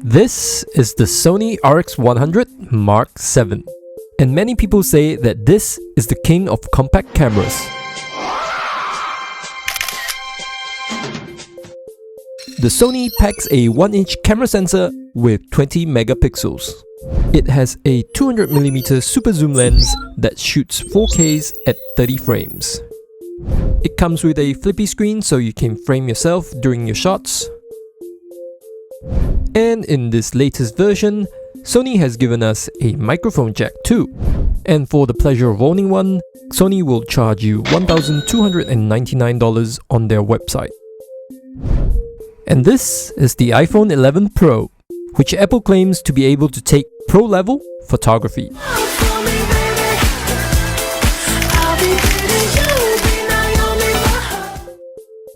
This is the Sony RX100 Mark VII, and many people say that this is the king of compact cameras. The Sony packs a 1-inch camera sensor with 20 megapixels. It has a 200mm super zoom lens that shoots 4Ks at 30 frames. It comes with a flippy screen so you can frame yourself during your shots. And in this latest version, Sony has given us a microphone jack too. And for the pleasure of owning one, Sony will charge you $1,299 on their website. And this is the iPhone 11 Pro, which Apple claims to be able to take Pro-Level Photography.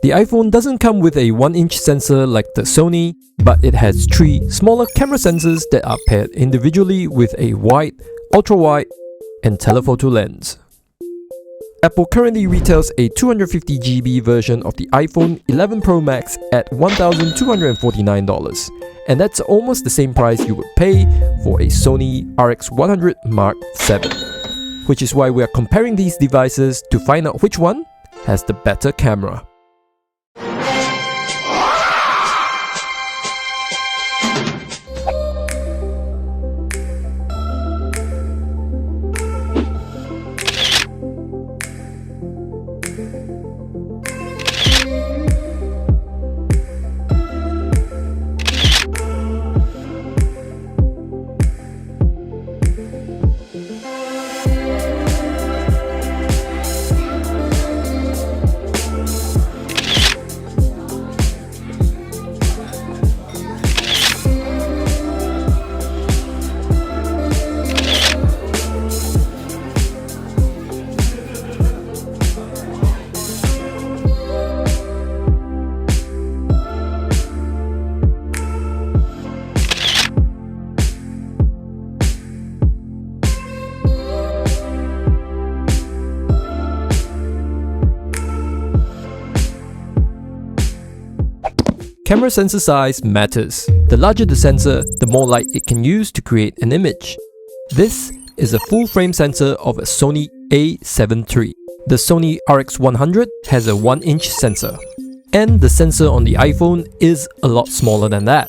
The iPhone doesn't come with a 1-inch sensor like the Sony, but it has 3 smaller camera sensors that are paired individually with a wide, ultra-wide, and telephoto lens. Apple currently retails a 250GB version of the iPhone 11 Pro Max at $1,249, and that's almost the same price you would pay for a Sony RX100 Mark VII, which is why we are comparing these devices to find out which one has the better camera. Camera sensor size matters. The larger the sensor, the more light it can use to create an image. This is a full frame sensor of a Sony a7 III. The Sony RX100 has a 1-inch sensor, and the sensor on the iPhone is a lot smaller than that.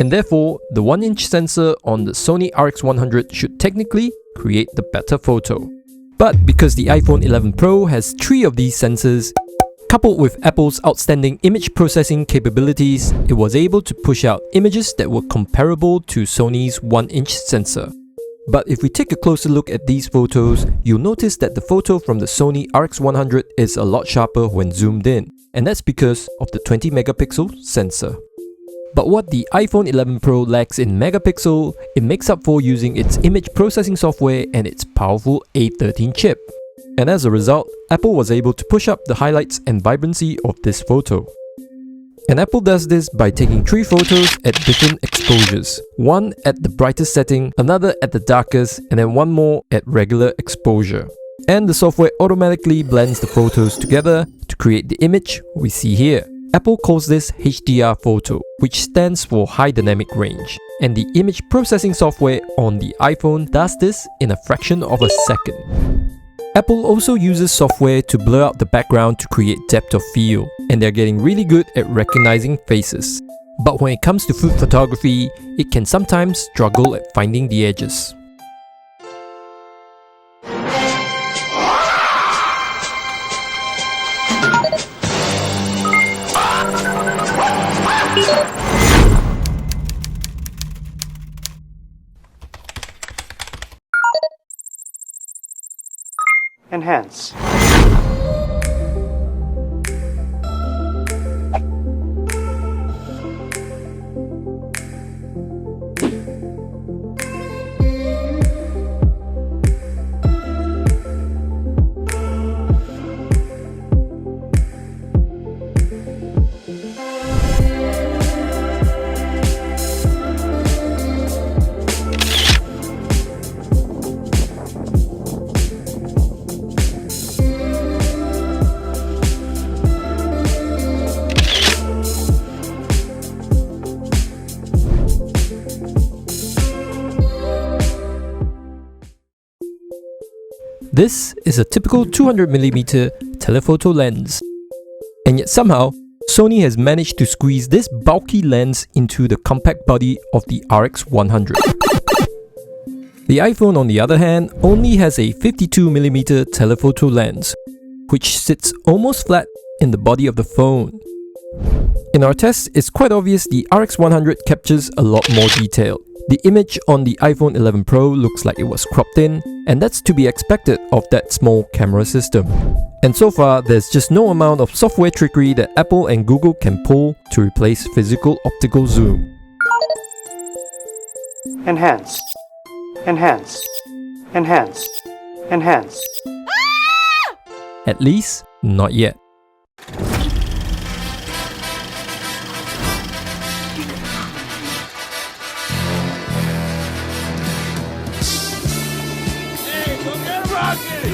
And therefore, the 1-inch sensor on the Sony RX100 should technically create the better photo. But because the iPhone 11 Pro has 3 of these sensors, coupled with Apple's outstanding image processing capabilities, it was able to push out images that were comparable to Sony's 1-inch sensor. But if we take a closer look at these photos, you'll notice that the photo from the Sony RX100 is a lot sharper when zoomed in, and that's because of the 20 megapixel sensor. But what the iPhone 11 Pro lacks in megapixel, it makes up for using its image processing software and its powerful A13 chip. And as a result, Apple was able to push up the highlights and vibrancy of this photo. And Apple does this by taking 3 photos at different exposures. One at the brightest setting, another at the darkest, and then one more at regular exposure. And the software automatically blends the photos together to create the image we see here. Apple calls this HDR photo, which stands for High Dynamic Range. And the image processing software on the iPhone does this in a fraction of a second. Apple also uses software to blur out the background to create depth of field, and they're getting really good at recognizing faces. But when it comes to food photography, it can sometimes struggle at finding the edges. Enhance. This is a typical 200mm telephoto lens. And yet somehow, Sony has managed to squeeze this bulky lens into the compact body of the RX100. The iPhone, on the other hand, only has a 52mm telephoto lens, which sits almost flat in the body of the phone. In our test, it's quite obvious the RX100 captures a lot more detail. The image on the iPhone 11 Pro looks like it was cropped in, and that's to be expected of that small camera system. And so far, there's just no amount of software trickery that Apple and Google can pull to replace physical optical zoom. Enhance. Enhance. Enhance. Enhance. At least, not yet.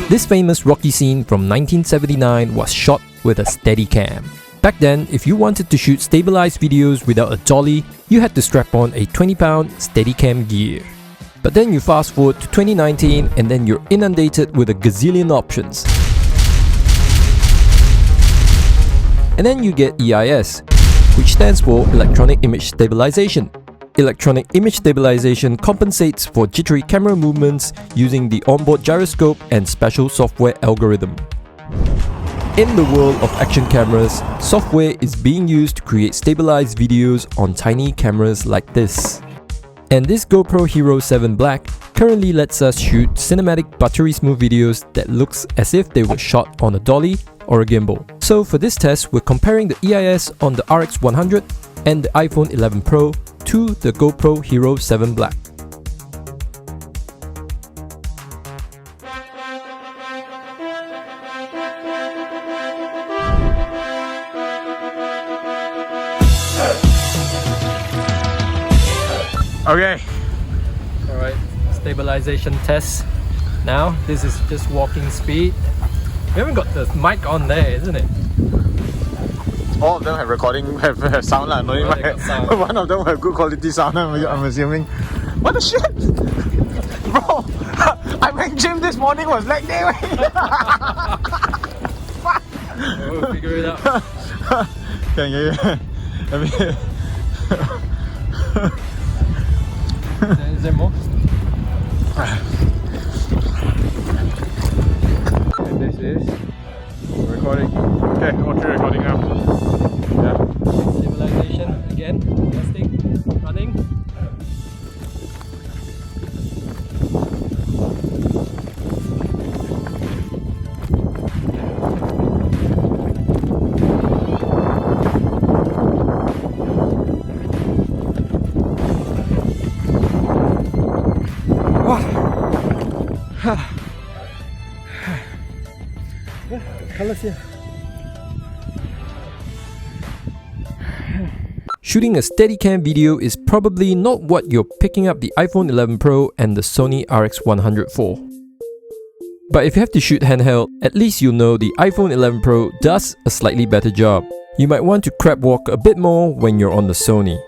This famous Rocky scene from 1979 was shot with a Steadicam. Back then, if you wanted to shoot stabilized videos without a dolly, you had to strap on a 20-pound Steadicam gear. But then you fast forward to 2019 and then you're inundated with a gazillion options. And then you get EIS, which stands for Electronic Image Stabilization. Electronic Image Stabilization compensates for jittery camera movements using the onboard gyroscope and special software algorithm. In the world of action cameras, software is being used to create stabilized videos on tiny cameras like this. And this GoPro Hero 7 Black currently lets us shoot cinematic buttery smooth videos that looks as if they were shot on a dolly or a gimbal. So for this test, we're comparing the EIS on the RX100 and the iPhone 11 Pro to the GoPro Hero 7 Black. Okay. Alright, stabilization test. Now, this is just walking speed. We haven't got the mic on there, isn't it? All of them have recording, have sound lah. No, sound. One of them have good quality sound. I'm assuming. What the shit, bro? I went gym this morning. Was leg day. We'll figure it out. Is there more? And this is recording. Okay, all three recording now. Yeah. Stabilization again, testing, running. Colors here. Shooting a Steadicam video is probably not what you're picking up the iPhone 11 Pro and the Sony RX100 for. But if you have to shoot handheld, at least you'll know the iPhone 11 Pro does a slightly better job. You might want to crab walk a bit more when you're on the Sony.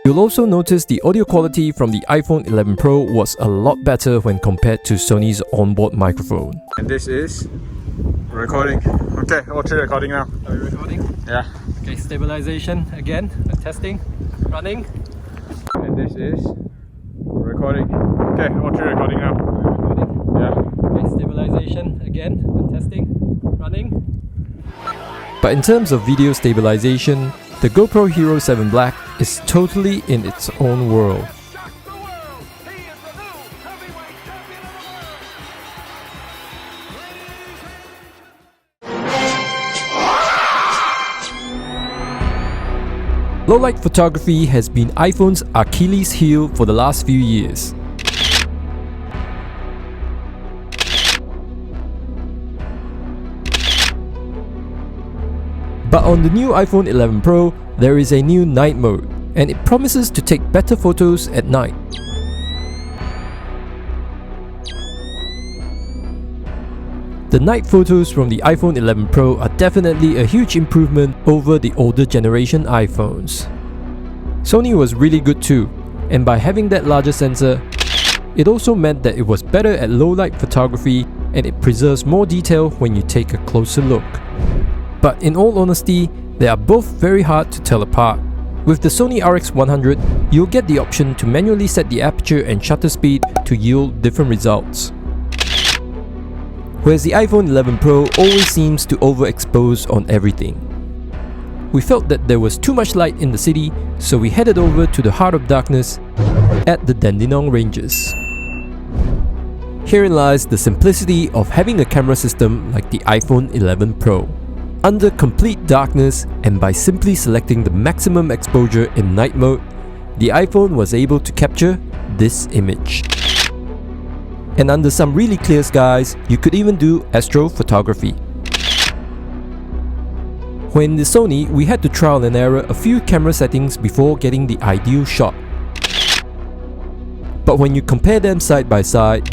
You'll also notice the audio quality from the iPhone 11 Pro was a lot better when compared to Sony's onboard microphone. And this is recording. Okay, all three recording now. Are we recording? Yeah. Okay, stabilization again, testing, running. And this is recording. Okay, all three recording now. Are we recording? Yeah. Okay, stabilization again, testing, running. But in terms of video stabilization, the GoPro Hero 7 Black is totally in its own world. Low-light photography has been iPhone's Achilles heel for the last few years. But on the new iPhone 11 Pro, there is a new night mode, and it promises to take better photos at night. The night photos from the iPhone 11 Pro are definitely a huge improvement over the older generation iPhones. Sony was really good too, and by having that larger sensor, it also meant that it was better at low light photography and it preserves more detail when you take a closer look. But in all honesty, they are both very hard to tell apart. With the Sony RX100, you'll get the option to manually set the aperture and shutter speed to yield different results. Whereas the iPhone 11 Pro always seems to overexpose on everything. We felt that there was too much light in the city, so we headed over to the heart of darkness at the Dandenong Ranges. Herein lies the simplicity of having a camera system like the iPhone 11 Pro. Under complete darkness and by simply selecting the maximum exposure in night mode, the iPhone was able to capture this image. And under some really clear skies, you could even do astrophotography. When the Sony, we had to trial and error a few camera settings before getting the ideal shot. But when you compare them side by side,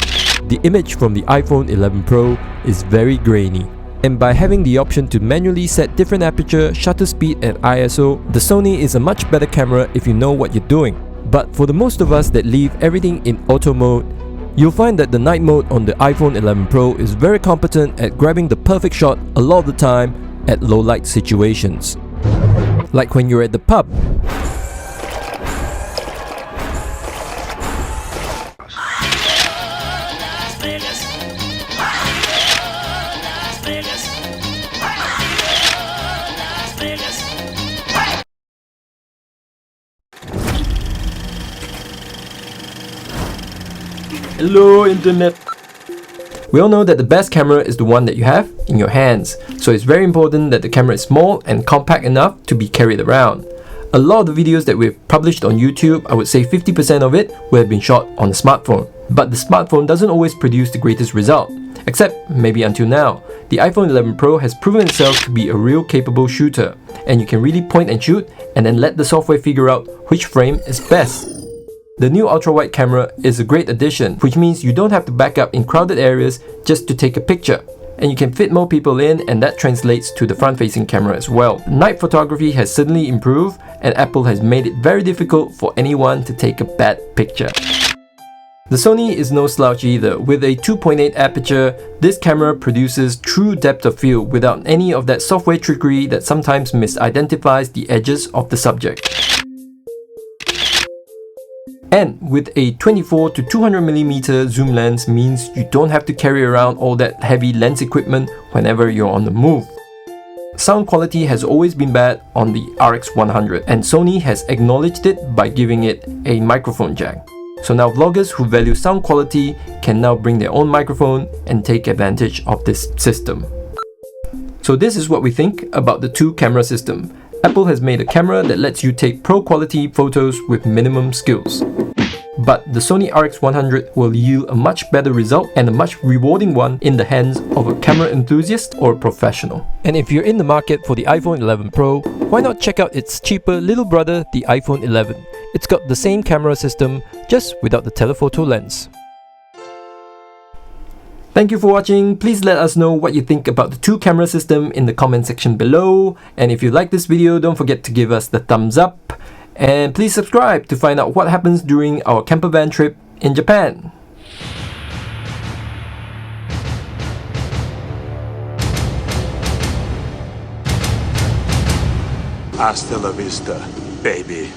the image from the iPhone 11 Pro is very grainy. And by having the option to manually set different aperture, shutter speed and ISO, the Sony is a much better camera if you know what you're doing. But for the most of us that leave everything in auto mode, you'll find that the night mode on the iPhone 11 Pro is very competent at grabbing the perfect shot a lot of the time at low light situations. Like when you're at the pub. Hello internet! We all know that the best camera is the one that you have in your hands, so it's very important that the camera is small and compact enough to be carried around. A lot of the videos that we've published on YouTube, I would say 50% of it will have been shot on a smartphone. But the smartphone doesn't always produce the greatest result, except maybe until now. The iPhone 11 Pro has proven itself to be a real capable shooter, and you can really point and shoot and then let the software figure out which frame is best. The new ultra-wide camera is a great addition, which means you don't have to back up in crowded areas just to take a picture. And you can fit more people in, and that translates to the front-facing camera as well. Night photography has certainly improved, and Apple has made it very difficult for anyone to take a bad picture. The Sony is no slouch either. With a 2.8 aperture, this camera produces true depth of field without any of that software trickery that sometimes misidentifies the edges of the subject. And with a 24 to 200mm zoom lens means you don't have to carry around all that heavy lens equipment whenever you're on the move. Sound quality has always been bad on the RX100, and Sony has acknowledged it by giving it a microphone jack. So now vloggers who value sound quality can now bring their own microphone and take advantage of this system. So this is what we think about the two camera system. Apple has made a camera that lets you take pro quality photos with minimum skills. But the Sony RX100 will yield a much better result and a much rewarding one in the hands of a camera enthusiast or a professional. And if you're in the market for the iPhone 11 Pro, why not check out its cheaper little brother, the iPhone 11. It's got the same camera system, just without the telephoto lens. Thank you for watching. Please let us know what you think about the two camera system in the comment section below. And if you like this video, don't forget to give us the thumbs up. And please subscribe to find out what happens during our camper van trip in Japan. Hasta la vista, baby.